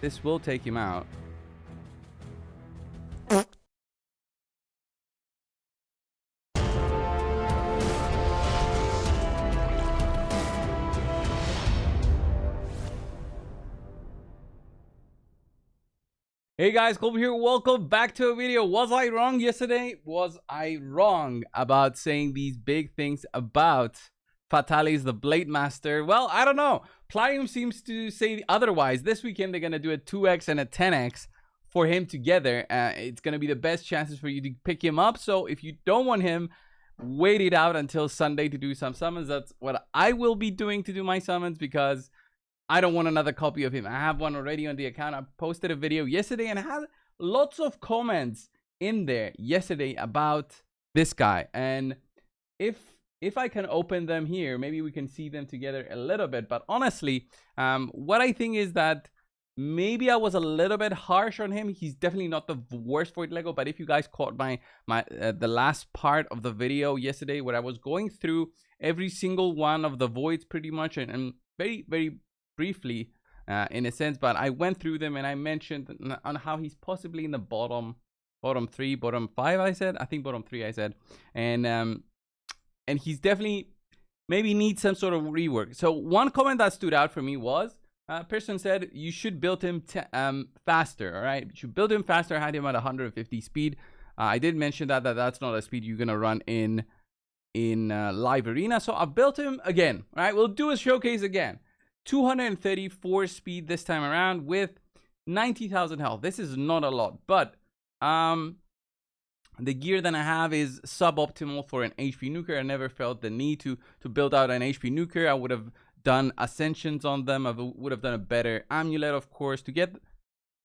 this will take him out. Hey guys, Coldbrew here. Welcome back to a video. Was I wrong yesterday? Was I wrong about saying these big things about Fatalis, the Blade Master? Well, I don't know. Plium seems to say otherwise. This weekend, they're going to do a 2x and a 10x for him together. It's going to be the best chances for you to pick him up. So if you don't want him, wait it out until Sunday to do some summons. That's what I will be doing to do my summons, because I don't want another copy of him. I have one already on the account. I posted a video yesterday and I had lots of comments in there yesterday about this guy. And if I can open them here, maybe we can see them together a little bit. But honestly, what I think is that maybe I was a little bit harsh on him. He's definitely not the worst Void Lego. But if you guys caught the last part of the video yesterday, where I was going through every single one of the voids pretty much, and very briefly in a sense, but I went through them and I mentioned on how he's possibly in the bottom 3, bottom 5, I think bottom 3 I said, and he's definitely maybe needs some sort of rework. So one comment that stood out for me was a person said you should build him faster. All right, you should build him faster. I had him at 150 speed. I did mention that's not a speed you're gonna run in live arena, so I built him again. All right, we'll do a showcase again. 234 speed this time around with 90,000 health. This is not a lot, but the gear that I have is suboptimal for an HP nuker. I never felt the need to build out an HP nuker. I would have done ascensions on them. I would have done a better amulet, of course, to get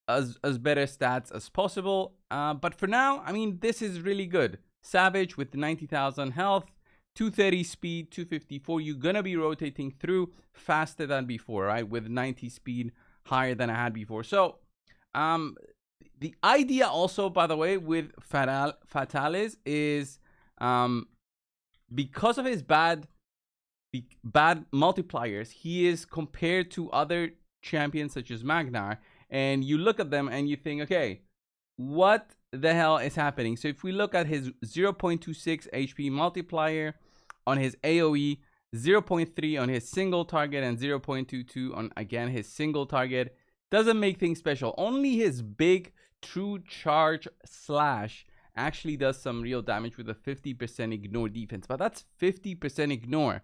as better stats as possible. But for now, I mean, this is really good. Savage with 90,000 health, 230 speed, 254. You're gonna be rotating through faster than before, right? With 90 speed, higher than I had before. So the idea also, by the way, with Fatalis is because of his bad multipliers, he is compared to other champions such as Magnar, and you look at them and you think, okay, what the hell is happening? So if we look at his 0.26 HP multiplier on his AoE, 0.3 on his single target, and 0.22 on, again, his single target, doesn't make things special. Only his big true charge slash actually does some real damage with a 50% ignore defense, but that's 50% ignore.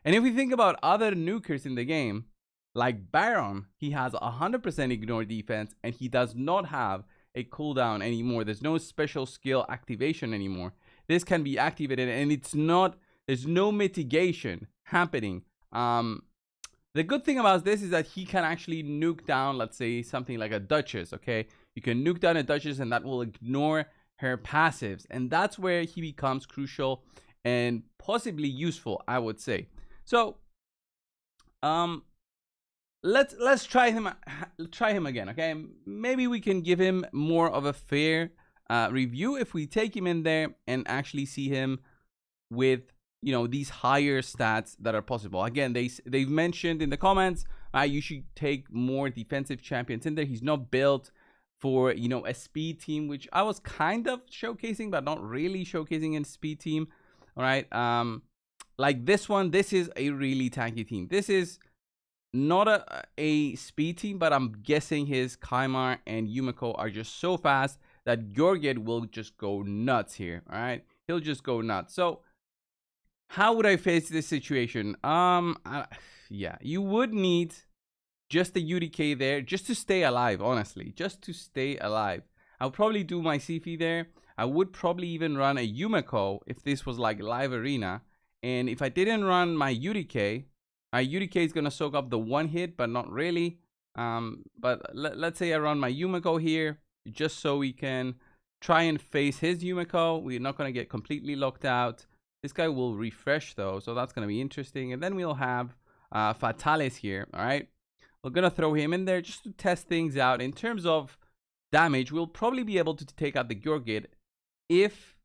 And if we think about other nukers in the game, like Baron, he has 100% ignore defense, and he does not have a cooldown anymore. There's no special skill activation anymore. This can be activated, and there's no mitigation happening. The good thing about this is that he can actually nuke down, let's say, something like a Duchess. Okay, you can nuke down a Duchess and that will ignore her passives, and that's where he becomes crucial and possibly useful, I would say. So let's try him again. Okay, maybe we can give him more of a fair review if we take him in there and actually see him with, you know, these higher stats that are possible. Again, they've mentioned in the comments you should take more defensive champions in there. He's not built for, you know, a speed team, which I was kind of showcasing but not really showcasing in speed team. All right, like this one, this is a really tanky team. This is not a speed team, but I'm guessing his Kaimar and Yumiko are just so fast that Georgid will just go nuts here. All right, he'll just go nuts. So how would I face this situation? Yeah, you would need just a UDK there just to stay alive, honestly, just to stay alive. I'll probably do my Sifi there. I would probably even run a Yumiko if this was like live arena. And if I didn't run my UDK, UDK is going to soak up the one hit, but not really. But let's say I run my Yumiko here, just so we can try and face his Yumiko. We're not going to get completely locked out. This guy will refresh though, so that's going to be interesting. And then we'll have Fatalis here, all right? We're going to throw him in there just to test things out. In terms of damage, we'll probably be able to take out the Georgid if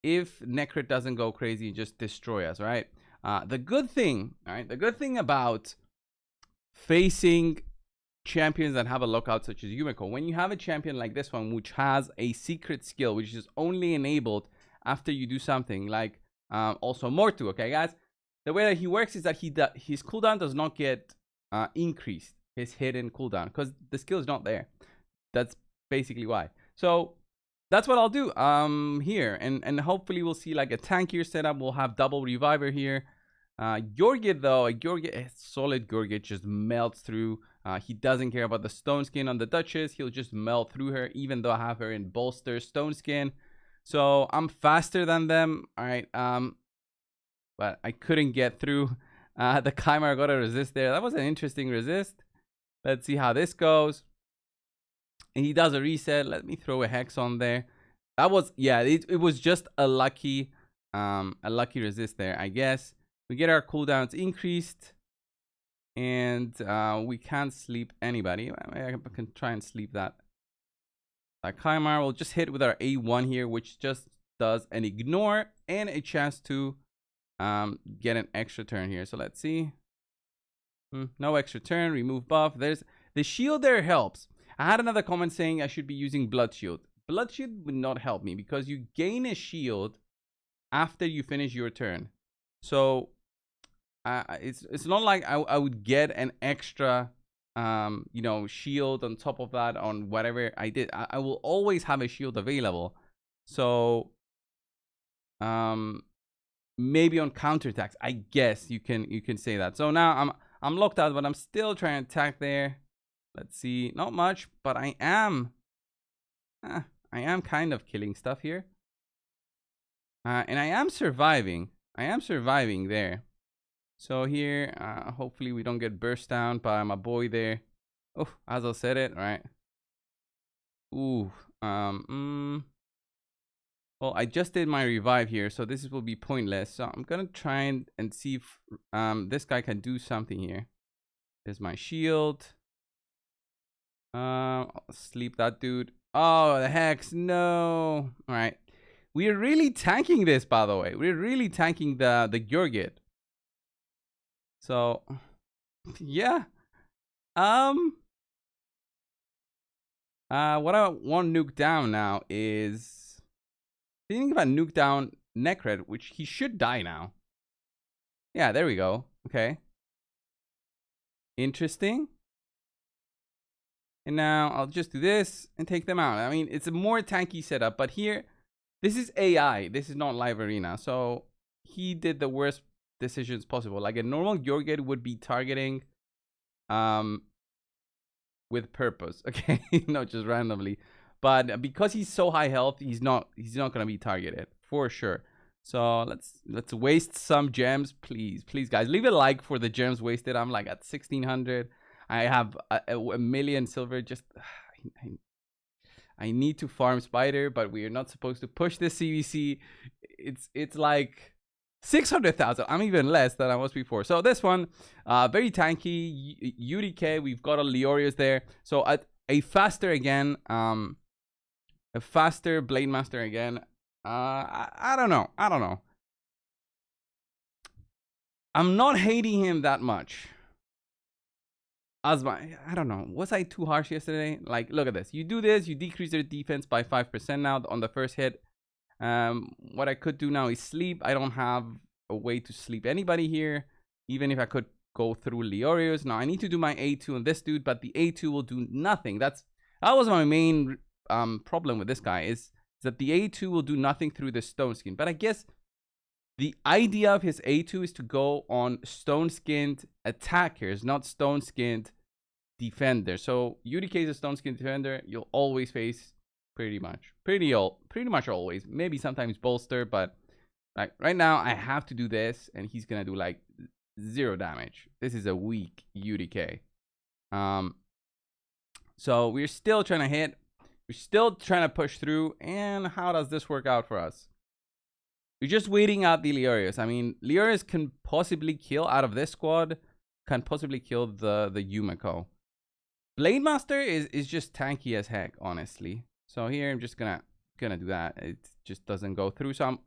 Necrit doesn't go crazy and just destroy us, right? The good thing, all right, the good thing about facing champions that have a lockout such as Yumiko. When you have a champion like this one, which has a secret skill, which is only enabled after you do something, like also Mortu, okay, guys? The way that he works is that his cooldown does not get increased, his hidden cooldown, because the skill is not there. That's basically why. So that's what I'll do here, and hopefully we'll see like a tankier setup. We'll have double reviver here. Gyorgit though, a solid Gyorgit just melts through. He doesn't care about the stone skin on the Duchess. He'll just melt through her, even though I have her in bolster stone skin. So I'm faster than them. All right. But I couldn't get through. The Chimera got a resist there. That was an interesting resist. Let's see how this goes. And he does a reset. Let me throw a hex on there. That was, yeah, it was just a lucky resist there, I guess. We get our cooldowns increased, and we can't sleep anybody. I can try and sleep that. Chimera will just hit with our A1 here, which just does an ignore and a chance to get an extra turn here. So let's see. No extra turn. Remove buff. There's the shield there helps. I had another comment saying I should be using blood shield. Blood shield would not help me because you gain a shield after you finish your turn. So it's not like I would get an extra you know, shield on top of that on whatever I did. I will always have a shield available. So maybe on counterattacks, I guess you can say that. So now I'm locked out, but I'm still trying to attack there. Let's see, not much, but I am kind of killing stuff here. And I am surviving. I am surviving there. So here, hopefully we don't get burst down by my boy there. Oh, as I said it, right? Ooh, well, I just did my revive here, so this will be pointless. So I'm gonna try and see if this guy can do something here. There's my shield. I'll sleep that dude. Oh, the hex, no. All right. We're really tanking this, by the way. We're really tanking the Gyorgit. So, yeah. What I want to nuke down now is thinking about nuke down Necred, which he should die now. Yeah, there we go. Okay. Interesting. And now I'll just do this and take them out. I mean, it's a more tanky setup, but here, this is AI. This is not live arena. So he did the worst decisions possible. Like a normal Gyorgit would be targeting with purpose, okay? Not just randomly. But because he's so high health, he's not gonna be targeted for sure. So let's waste some gems, please guys. Leave a like for the gems wasted. I'm like at 1600. I have a million silver. Just I need to farm spider, but we are not supposed to push this CVC. It's like 600,000. I'm even less than I was before. So this one, very tanky. UDK. We've got a Leorius there. So a faster again. A faster Blade Master again. I don't know. I'm not hating him that much. I don't know. Was I too harsh yesterday? Like, look at this. You do this, you decrease their defense by 5% now on the first hit. What I could do now is sleep. I don't have a way to sleep anybody here, even if I could go through Leorius. Now I need to do my A2 on this dude, but the A2 will do nothing. That was my main problem with this guy is that the A2 will do nothing through the stone skin. But I guess the idea of his A2 is to go on stone-skinned attackers, not stone-skinned defenders. So UDK is a stone-skinned defender. You'll always face pretty much always. Maybe sometimes bolster, but like right now I have to do this, and he's gonna do like 0 damage. This is a weak UDK. So we're still trying to hit. We're still trying to push through. And how does this work out for us? We're just waiting out the Leorius. I mean, Leorius can possibly kill out of this squad. Can possibly kill the Yumiko. Blade Master is just tanky as heck, honestly. So here I'm just gonna do that. It just doesn't go through. So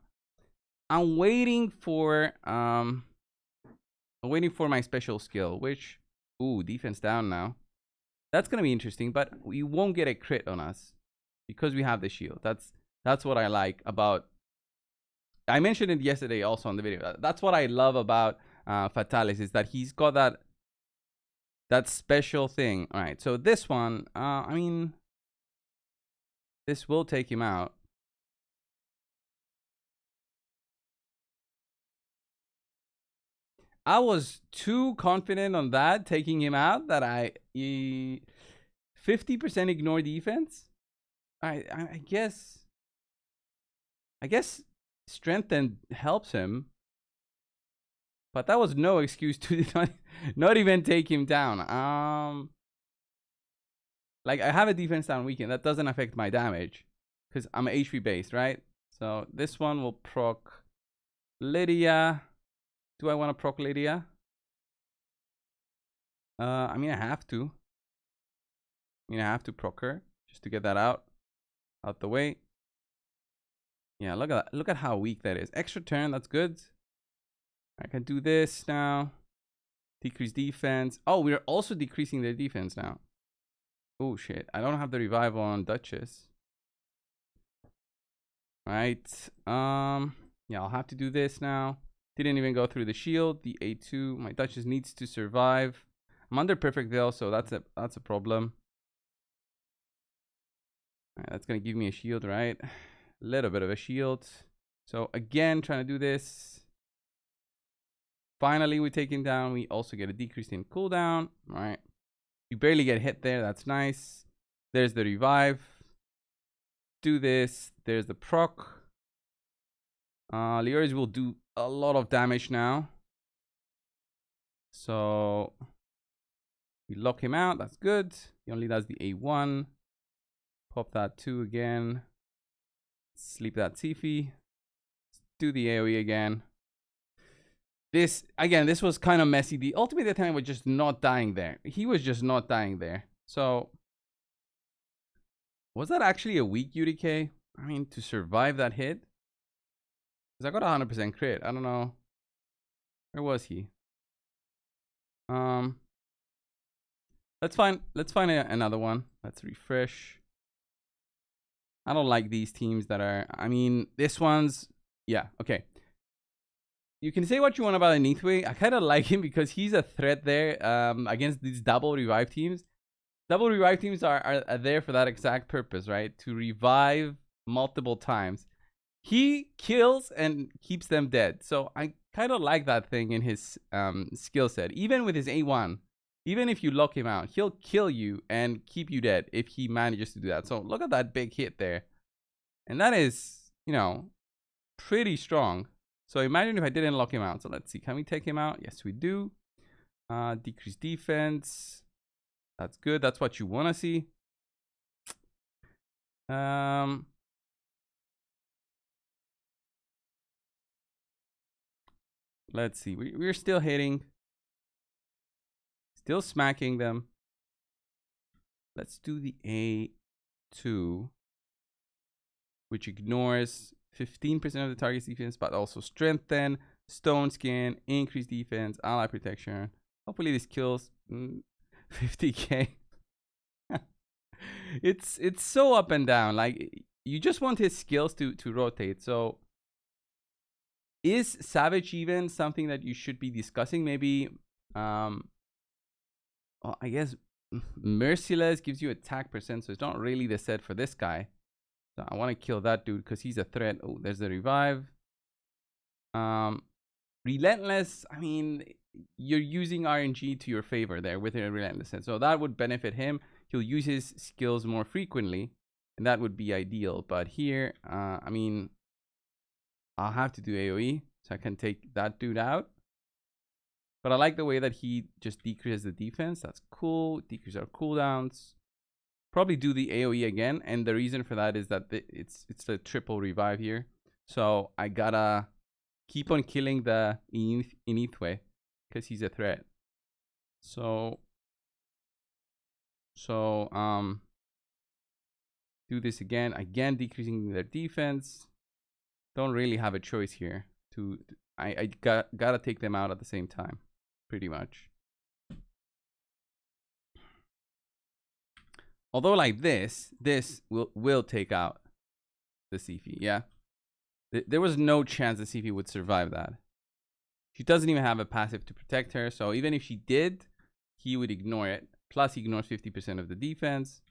I'm waiting for my special skill, which defense down now. That's gonna be interesting, but we won't get a crit on us because we have the shield. That's what I like about. I mentioned it yesterday also on the video. That's what I love about Fatalis, is that he's got that special thing. All right, so this one, I mean, this will take him out. I was too confident on that, taking him out, that I 50% ignore defense. I guess strengthen helps him, but that was no excuse to not even take him down. Like, I have a defense down weekend that doesn't affect my damage because I'm HP based, right? So this one will proc Lydia. Do I want to proc Lydia? I mean, I have to. I have to proc her just to get that out the way. Yeah, look at that. Look at how weak that is. Extra turn, that's good. I can do this now. Decrease defense. Oh, we're also decreasing their defense now. Oh shit, I don't have the revive on Duchess. Right. Yeah, I'll have to do this now. Didn't even go through the shield. The A2. My Duchess needs to survive. I'm under perfect veil, so that's a problem. Alright, that's gonna give me a shield, right? A little bit of a shield. So again, trying to do this. Finally, we take him down. We also get a decrease in cooldown. Right. You barely get hit there. That's nice. There's the revive. Do this. There's the proc. Leoris will do a lot of damage now. So we lock him out. That's good. He only does the A1. Pop that 2 again. Sleep that Tiffy. Do the AoE again. This was kind of messy. The ultimate attempt was just not dying there. He was just not dying there. So was that actually a weak UDK? I mean, to survive that hit? Because I got 100% crit. I don't know. Where was he? Let's find another one. Let's refresh. I don't like these teams that are, I mean, this one's, yeah, okay. You can say what you want about Anithwe. I kind of like him because he's a threat there against these double revive teams. Double revive teams are there for that exact purpose, right? To revive multiple times. He kills and keeps them dead. So I kind of like that thing in his skill set. Even with his A1, even if you lock him out, he'll kill you and keep you dead if he manages to do that. So look at that big hit there. And that is, you know, pretty strong. So imagine if I didn't lock him out. So let's see. Can we take him out? Yes, we do. Decrease defense. That's good. That's what you want to see. Let's see. We're still hitting. Still smacking them. Let's do the A2, which ignores 15% of the target's defense, but also strengthen, stone skin, increase defense, ally protection. Hopefully this kills 50k. It's so up and down. Like, you just want his skills to rotate. So is Savage even something that you should be discussing? Maybe well, I guess Merciless gives you attack percent, so it's not really the set for this guy. So I want to kill that dude because he's a threat. Oh, there's the revive. Relentless, I mean, you're using RNG to your favor there with a relentless set. So that would benefit him. He'll use his skills more frequently, and that would be ideal. But here, I mean, I'll have to do AoE, so I can take that dude out. But I like the way that he just decreases the defense. That's cool. Decrease our cooldowns. Probably do the AoE again, and the reason for that is that it's the triple revive here. So I gotta keep on killing the Inithwe because he's a threat. So do this again, decreasing their defense. Don't really have a choice here. I gotta take them out at the same time, pretty much. Although like this will take out the Sifi. Yeah. There was no chance the Sifi would survive that. She doesn't even have a passive to protect her. So even if she did, he would ignore it. Plus he ignores 50% of the defense.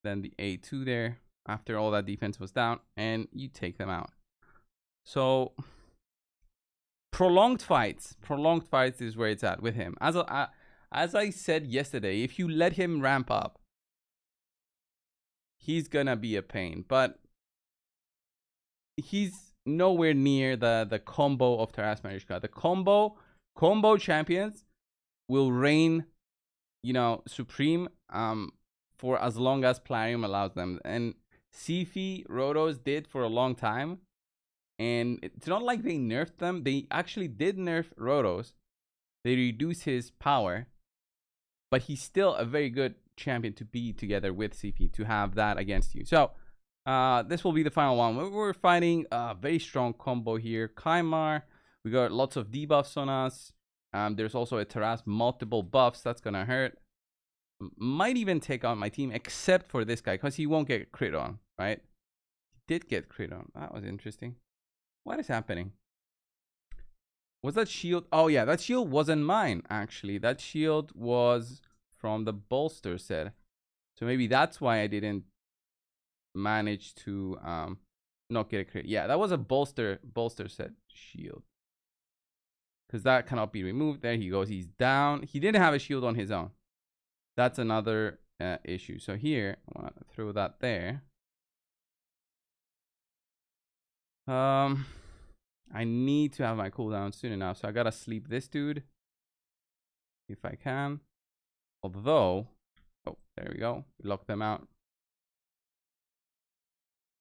Then the A2 there. After all that defense was down. And you take them out. So prolonged fights is where it's at with him. As I said yesterday, if you let him ramp up, he's gonna be a pain. But he's nowhere near the combo of Taras Mariska. The combo champions will reign, you know, supreme for as long as Plarium allows them. And Sifi, Rotos did for a long time. And it's not like they nerfed them. They actually did nerf Rotos. They reduced his power. But he's still a very good champion to be together with Sifi, to have that against you. So this will be the final one. We're fighting a very strong combo here. Kaimar, we got lots of debuffs on us. There's also a Taras, multiple buffs. That's gonna hurt. Might even take on my team, except for this guy, because he won't get crit on, right? He did get crit on. That was interesting. What is happening? Was that shield? Oh yeah, that shield wasn't mine, actually. That shield was from the bolster set. So maybe that's why I didn't manage to not get a crit. Yeah, that was a bolster set shield. Because that cannot be removed. There he goes. He's down. He didn't have a shield on his own. That's another issue. So here, I want to throw that there. I need to have my cooldown soon enough, so I gotta sleep this dude if I can. Although, oh, there we go. Lock them out.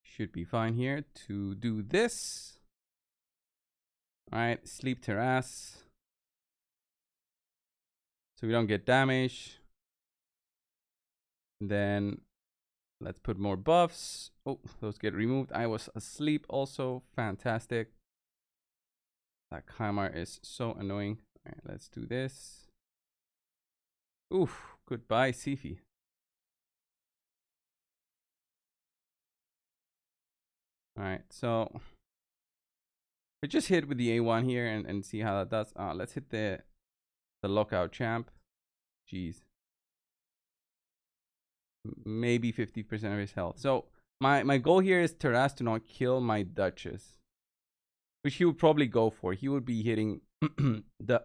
Should be fine here to do this. All right, sleep Taras, so we don't get damage. Then let's put more buffs. Oh, those get removed. I was asleep also. Fantastic. That Kaimar is so annoying. All right, let's do this. Oof, goodbye, Sifi. All right, so we just hit with the A1 here and see how that does. Let's hit the lockout champ. Jeez. Maybe 50% of his health. So my goal here is Taras to not kill my Duchess, which he would probably go for. He would be hitting the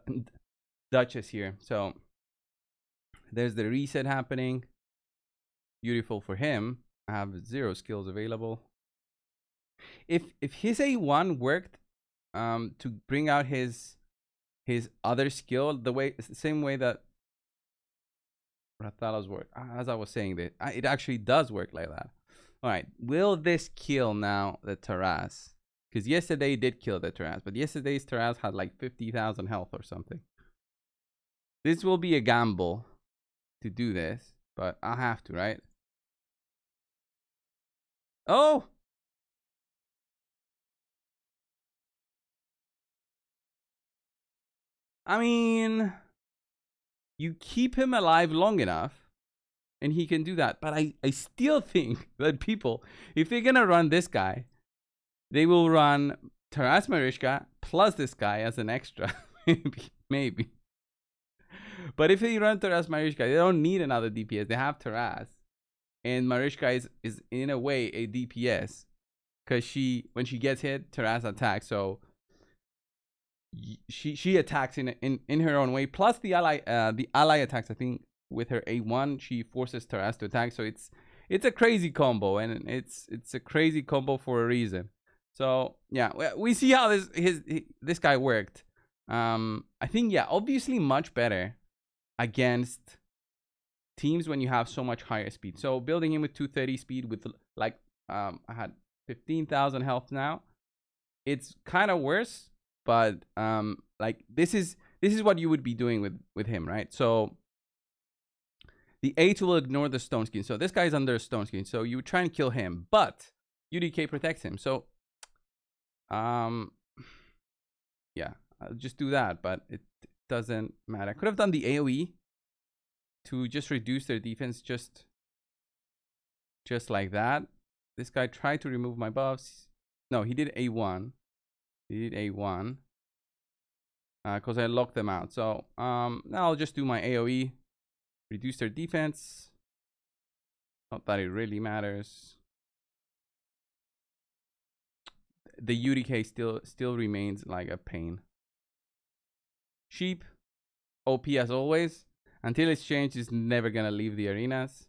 Duchess here. So there's the reset happening. Beautiful for him. I have 0 skills available. If his A1 worked to bring out his other skill, same way that Fatalis work, as I was saying, that it actually does work like that. All right, will this kill now the Taras? Because yesterday it did kill the Taras, but yesterday's Taras had like 50,000 health or something. This will be a gamble to do this, but I'll have to, right? Oh! I mean, you keep him alive long enough and he can do that. But I still think that people, if they're going to run this guy, they will run Taras Mariska plus this guy as an extra. Maybe. But if they run Taras Mariska, they don't need another DPS. They have Taras. And Mariska is in a way a DPS. Because when she gets hit, Taras attacks. So she attacks in her own way. Plus the ally attacks, I think, with her A1. She forces Taras to attack. So it's a crazy combo. And it's a crazy combo for a reason. So yeah, we see how this guy worked. I think, yeah, obviously much better against teams when you have so much higher speed. So building him with 230 speed with like I had 15,000 health now. It's kind of worse, but like this is what you would be doing with him, right? So the A2 will ignore the stone skin. So this guy's under a stone skin. So you would try and kill him, but UDK protects him. So yeah, I'll just do that, but it doesn't matter. I could have done the AoE to just reduce their defense just just like that. This guy tried to remove my buffs. No, he did A1. He did A1. Because I locked them out. So now I'll just do my AoE. Reduce their defense. Not that it really matters. The UDK still remains like a pain. Sheep. OP as always. Until it's changed, it's never gonna leave the arenas.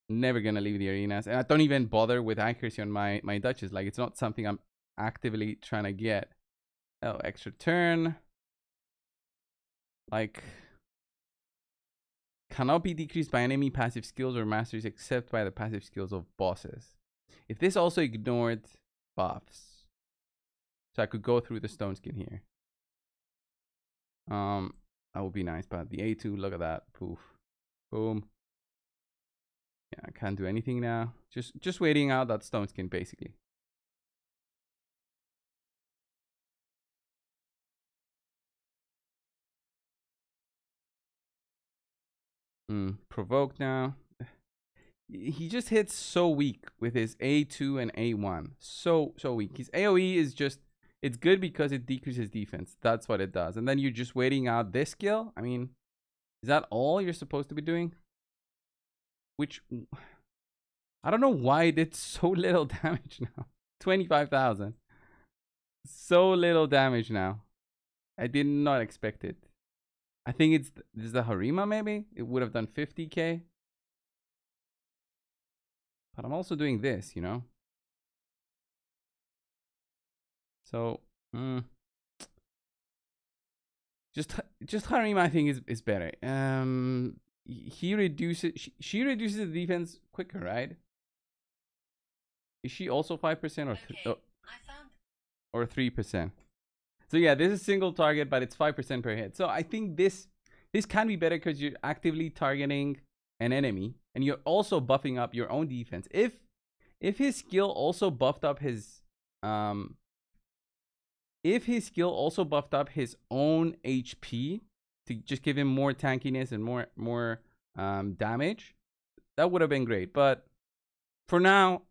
Never gonna leave the arenas. And I don't even bother with accuracy on my Duchess. Like, it's not something I'm actively trying to get. Oh, extra turn. Like, cannot be decreased by enemy passive skills or masteries except by the passive skills of bosses. If this also ignored buffs. So I could go through the stone skin here. That would be nice, but the A2, look at that. Poof. Boom. Yeah, I can't do anything now. Just waiting out that stone skin, basically. Provoke now. He just hits so weak with his A2 and A1. So weak. His AoE is just, it's good because it decreases defense. That's what it does. And then you're just waiting out this skill. I mean, is that all you're supposed to be doing? Which, I don't know why it did so little damage now. 25,000. So little damage now. I did not expect it. I think this is the Harima maybe? It would have done 50k. But I'm also doing this, you know? So, just Harima I think is better. He reduces, she reduces the defense quicker, right? Is she also 5% or 3%? So yeah, this is single target, but it's 5% per hit. So I think this can be better because you're actively targeting an enemy and you're also buffing up your own defense. If his skill also buffed up his own HP to just give him more tankiness and more damage, that would have been great. But for now,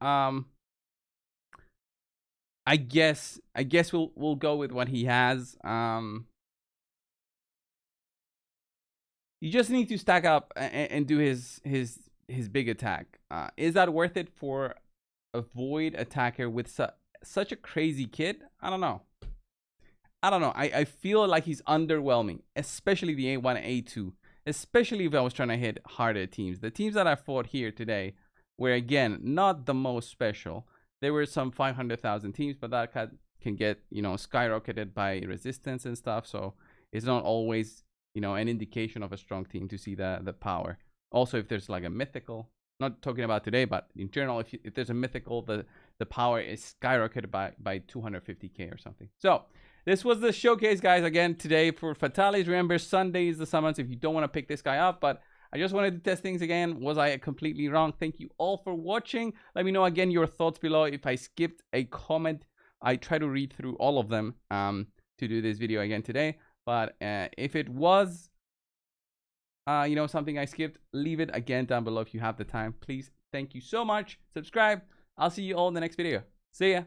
I guess we'll go with what he has. You just need to stack up and do his big attack. Is that worth it for a void attacker with such a crazy kit? I don't know. I feel like he's underwhelming, especially the A1 and A2. Especially if I was trying to hit harder teams. The teams that I fought here today were, again, not the most special. There were some 500,000 teams, but that can get, you know, skyrocketed by resistance and stuff. So it's not always, you know, an indication of a strong team to see the power. Also, if there's like a mythical, not talking about today, but in general, if there's a mythical, the power is skyrocketed by 250k or something. So this was the showcase, guys, again today for Fatalis. Remember, Sunday is the summons if you don't want to pick this guy up, but I just wanted to test things again. Was I completely wrong? Thank you all for watching. Let me know again your thoughts below. If I skipped a comment, I try to read through all of them to do this video again today. But if it was, you know, something I skipped, leave it again down below if you have the time. Please, thank you so much. Subscribe. I'll see you all in the next video. See ya.